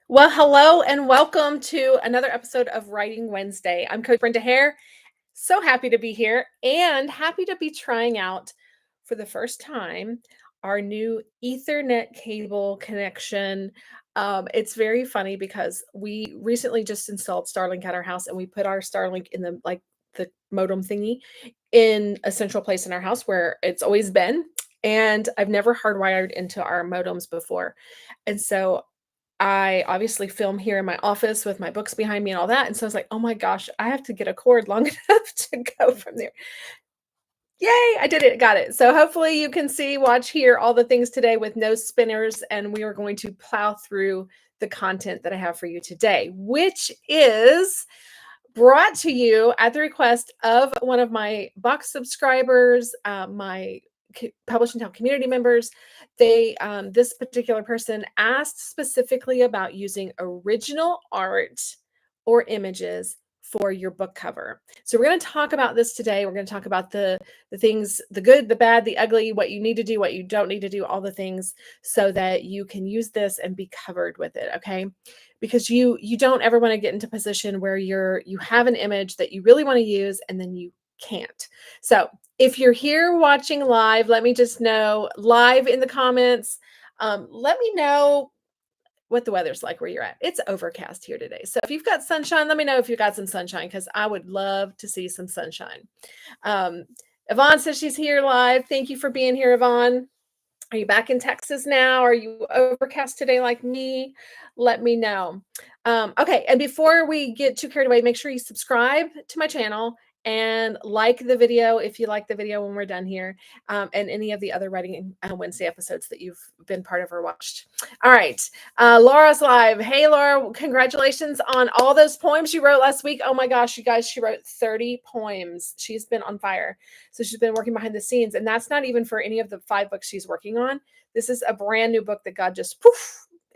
Well, hello and welcome to another episode of Writing Wednesday. I'm Coach Brenda Haire. So happy to be here and happy to be trying out for the first time our new Ethernet cable connection. It's very funny because we recently just installed Starlink at our house and we put our Starlink in the modem thingy in a central place in our house where it's always been. And I've never hardwired into our modems before. And so I obviously film here in my office with my books behind me and all that, and so I was like, "Oh my gosh, I have to get a cord long enough to go from there." Yay, I did it, got it. So hopefully you can see, watch, hear all the things today with no spinners, and we are going to plow through the content that I have for you today, which is brought to you at the request of one of my box subscribers, my Publish and Tell community members. This particular person asked specifically about using original art or images for your book cover. So we're going to talk about this today. We're going to talk about the things, the good, the bad, the ugly, what you need to do, what you don't need to do, all the things so that you can use this and be covered with it, okay? Because you don't ever want to get into a position where you have an image that you really want to use and then you can't. So if you're here watching live, let me just know live in the comments. Let me know what the weather's like where you're at. It's overcast here today. So if you've got sunshine, let me know if you've got some sunshine because I would love to see some sunshine. Yvonne says she's here live. Thank you for being here, Yvonne. Are you back in Texas now? Are you overcast today like me? Let me know. Okay, and before we get too carried away, make sure you subscribe to my channel and like the video if you like the video when we're done here, and any of the other Writing Wednesday episodes that you've been part of or watched. All right, Laura's live. Hey, Laura, congratulations on all those poems you wrote last week. Oh my gosh, you guys, she wrote 30 poems. She's been on fire. So she's been working behind the scenes, and that's not even for any of the 5 books she's working on. This is a brand new book that God just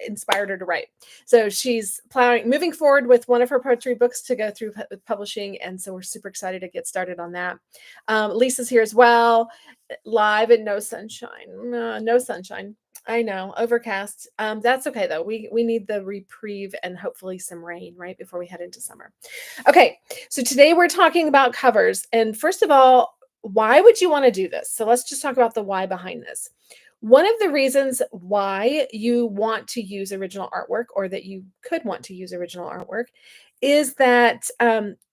inspired her to write. So she's moving forward with one of her poetry books to go through publishing, and so we're super excited to get started on that. Lisa's here as well, live and no sunshine. No sunshine. I know, overcast. That's okay though. We need the reprieve and hopefully some rain right before we head into summer. Okay, so today we're talking about covers, and first of all, why would you want to do this? So let's just talk about the why behind this. One of the reasons why you want to use original artwork, or that you could want to use original artwork, is that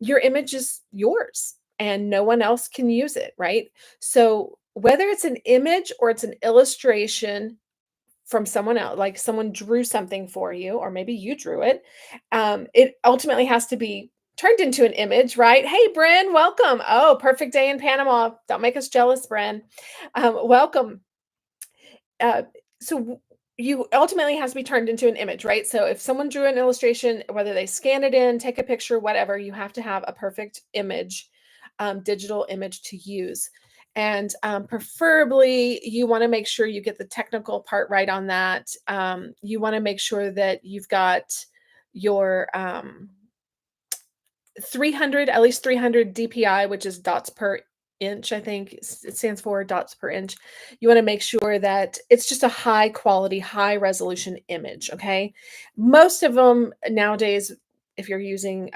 your image is yours and no one else can use it, right? So whether it's an image or it's an illustration from someone else, like someone drew something for you, or maybe you drew it, it ultimately has to be turned into an image, right? Hey, Bren, welcome. Oh, perfect day in Panama. Don't make us jealous, Bren. Welcome. Uh, so you ultimately has to be turned into an image, right? So if someone drew an illustration, whether they scan it in, take a picture, whatever, you have to have a perfect image, digital image to use. And preferably, you want to make sure you get the technical part right on that. You want to make sure that you've got your 300, at least 300 DPI, which is dots per inch, I think it stands for dots per inch. You want to make sure that it's just a high quality, high resolution image, okay? Most of them nowadays, if you're using